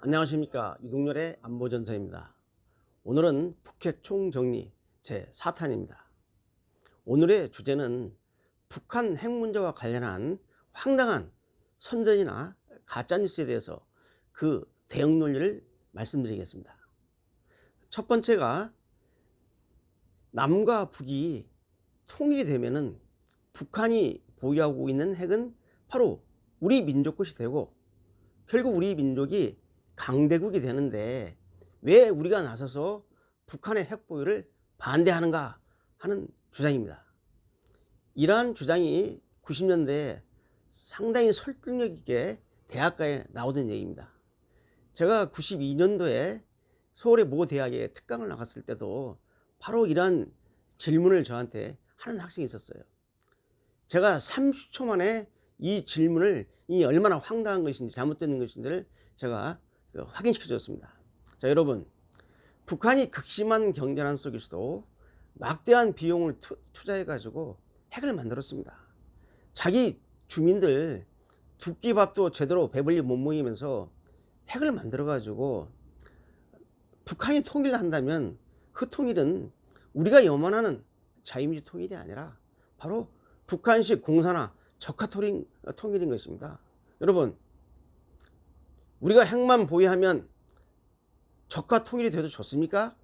안녕하십니까. 유동열의 안보전서입니다. 오늘은 북핵 총정리 제4탄입니다. 오늘의 주제는 북한 핵 문제와 관련한 황당한 선전이나 가짜뉴스에 대해서 그 대응 논리를 말씀드리겠습니다. 첫 번째가 남과 북이 통일이 되면은 북한이 보유하고 있는 핵은 바로 우리 민족 것이 되고 결국 우리 민족이 강대국이 되는데 왜 우리가 나서서 북한의 핵 보유를 반대하는가 하는 주장입니다. 이러한 주장이 90년대에 상당히 설득력 있게 대학가에 나오던 얘기입니다. 제가 92년도에 서울의 모 대학에 특강을 나갔을 때도 바로 이러한 질문을 저한테 하는 학생이 있었어요. 제가 30초 만에 이 질문을 얼마나 황당한 것인지 잘못된 것인지를 제가 확인시켜 줬습니다. 자, 여러분, 북한이 극심한 경제난 속에서도 막대한 비용을 투자해 가지고 핵을 만들었습니다. 자기 주민들 두 끼 밥도 제대로 배불리 못 먹이면서 핵을 만들어 가지고 북한이 통일을 한다면 그 통일은 우리가 염원하는 자유민주 통일이 아니라 바로 북한식 공산화 적화 통일인 것입니다. 여러분, 우리가 핵만 보유하면 적화 통일이 돼도 좋습니까?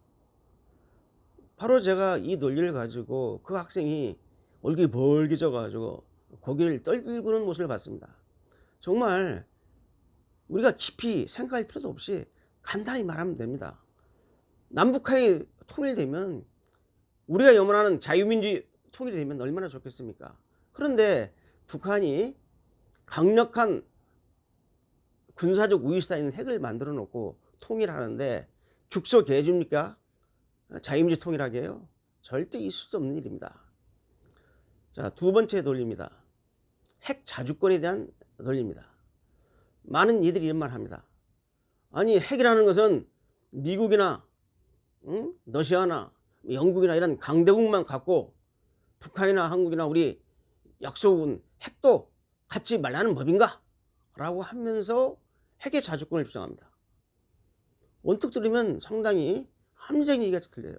바로 제가 이 논리를 가지고 그 학생이 얼굴이 벌개져 가지고 고개를 떨구는 모습을 봤습니다. 정말 우리가 깊이 생각할 필요도 없이 간단히 말하면 됩니다. 남북한이 통일되면 우리가 염원하는 자유민주 통일이 되면 얼마나 좋겠습니까? 그런데 북한이 강력한 군사적 우위시다 있는 핵을 만들어 놓고 통일하는데 죽소 개줍니까? 자유민주 통일하게 해요? 절대 있을 수 없는 일입니다. 자, 두 번째 논리입니다. 핵 자주권에 대한 논리입니다. 많은 이들이 이런 말 합니다. 아니, 핵이라는 것은 미국이나 러시아나 영국이나 이런 강대국만 갖고 북한이나 한국이나 우리 약소국은 핵도 갖지 말라는 법인가? 라고 하면서 핵의 자주권을 주장합니다. 원툭 들으면 상당히 합리적인 얘기같이 들려요.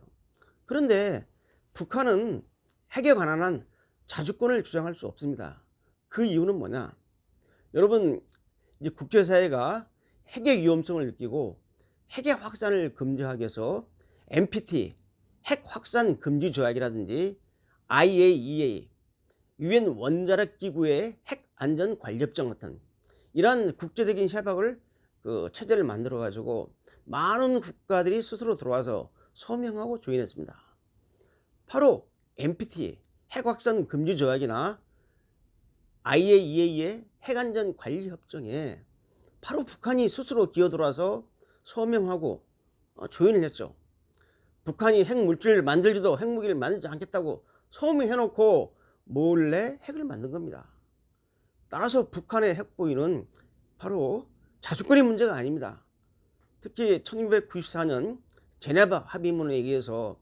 그런데 북한은 핵에 관한 자주권을 주장할 수 없습니다. 그 이유는 뭐냐? 여러분, 이제 국제사회가 핵의 위험성을 느끼고 핵의 확산을 금지하기 위해서 NPT, 핵 확산 금지 조약이라든지 IAEA, 유엔 원자력 기구의 핵 안전 관리 협정 같은 이러한 국제적인 협약을 체제를 만들어 가지고 많은 국가들이 스스로 들어와서 서명하고 조인했습니다. 바로 NPT, 핵 확산 금지 조약이나 IAEA의 핵 안전 관리 협정에 바로 북한이 스스로 기어들어와서 서명하고 조인을 했죠. 북한이 핵물질을 만들지도 핵무기를 만들지 않겠다고 서명해놓고 몰래 핵을 만든 겁니다. 따라서 북한의 핵 보유는 바로 자주권의 문제가 아닙니다. 특히 1994년 제네바 합의문에 의해서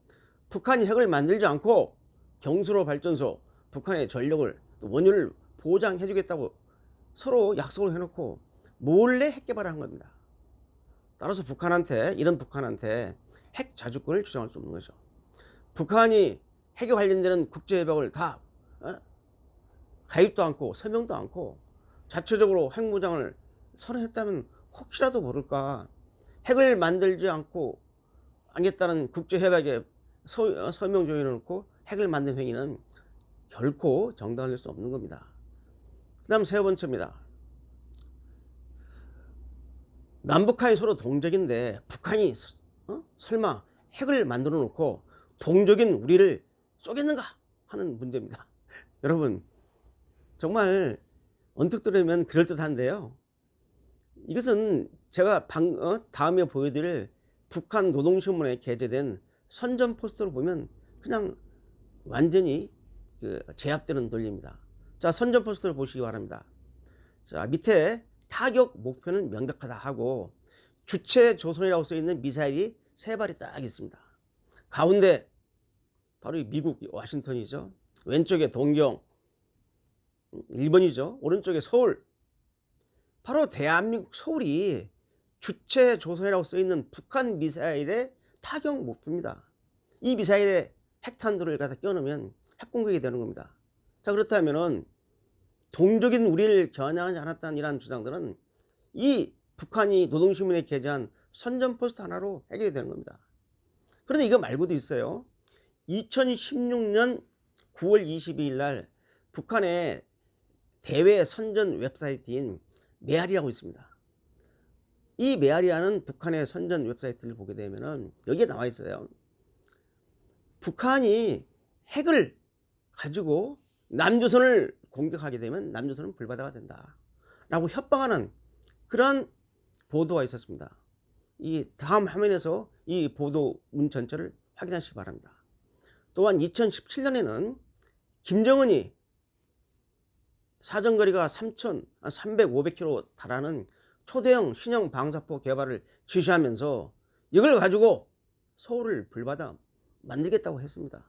북한이 핵을 만들지 않고 경수로 발전소, 북한의 전력을 원유를 보장해 주겠다고 서로 약속을 해놓고 몰래 핵 개발을 한 겁니다. 따라서 이런 북한한테 핵 자주권을 주장할 수 없는 거죠. 북한이 핵에 관련되는 국제협약을 다 가입도 않고 서명도 않고 자체적으로 핵무장을 선언했다면 혹시라도 모를까 핵을 만들지 않겠다는 국제협약에 서명 조인을 놓고 핵을 만든 행위는 결코 정당화될 수 없는 겁니다. 그 다음 세 번째입니다. 남북한이 서로 동족인데 북한이 설마 핵을 만들어 놓고 동족인 우리를 쏘겠는가 하는 문제입니다. 여러분, 정말 언뜻 들으면 그럴듯한데요. 이것은 제가 다음에 보여드릴 북한 노동신문에 게재된 선전 포스터를 보면 그냥 완전히 제압되는 논리입니다. 자, 선전 포스터를 보시기 바랍니다. 자, 밑에 타격 목표는 명백하다 하고 주체 조선이라고 써있는 미사일이 3발이 딱 있습니다. 가운데 바로 미국 워싱턴이죠. 왼쪽에 동경, 일본이죠. 오른쪽에 서울. 바로 대한민국 서울이 주체 조선이라고 써있는 북한 미사일의 타격 목표입니다. 이 미사일에 핵탄두를 갖다 껴놓으면 핵공격이 되는 겁니다. 자, 그렇다면은 동족인 우리를 겨냥하지 않았다는 이러한 주장들은 이 북한이 노동신문에 게재한 선전포스트 하나로 해결이 되는 겁니다. 그런데 이거 말고도 있어요. 2016년 9월 22일 날 북한의 대외 선전 웹사이트인 메아리라고 있습니다. 이 메아리라는 북한의 선전 웹사이트를 보게 되면은 여기에 나와 있어요. 북한이 핵을 가지고 남조선을 공격하게 되면 남조선은 불바다가 된다 라고 협박하는 그런 보도가 있었습니다. 이 다음 화면에서 이 보도문 전체를 확인하시기 바랍니다. 또한 2017년에는 김정은이 사정거리가 300-500km 달하는 초대형 신형 방사포 개발을 지시하면서 이걸 가지고 서울을 불바다 만들겠다고 했습니다.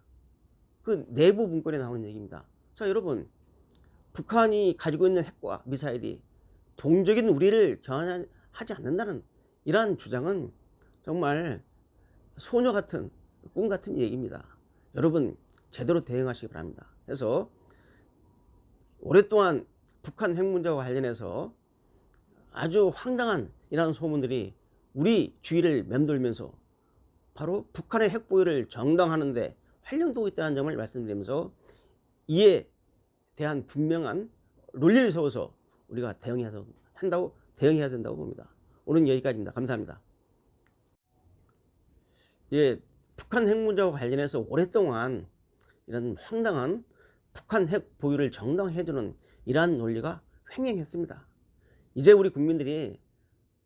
그 내부 문건에 나오는 얘기입니다. 자, 여러분, 북한이 가지고 있는 핵과 미사일이 동족인 우리를 겨냥하지 않는다는 이러한 주장은 정말 소녀 같은 꿈 같은 얘기입니다. 여러분, 제대로 대응하시기 바랍니다. 그래서 오랫동안 북한 핵 문제와 관련해서 아주 황당한 이러한 소문들이 우리 주위를 맴돌면서 바로 북한의 핵 보유를 정당화하는데 활용되고 있다는 점을 말씀드리면서 이에 대한 분명한 논리를 세워서 우리가 대응해야 된다고 봅니다. 오늘은 여기까지입니다. 감사합니다. 예, 북한 핵 문제와 관련해서 오랫동안 이런 황당한 북한 핵 보유를 정당화해주는 이러한 논리가 횡행했습니다. 이제 우리 국민들이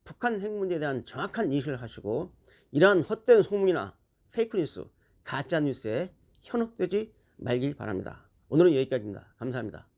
북한 핵 문제에 대한 정확한 인식을 하시고 이러한 헛된 소문이나 페이크뉴스, 가짜뉴스에 현혹되지 말길 바랍니다. 오늘은 여기까지입니다. 감사합니다.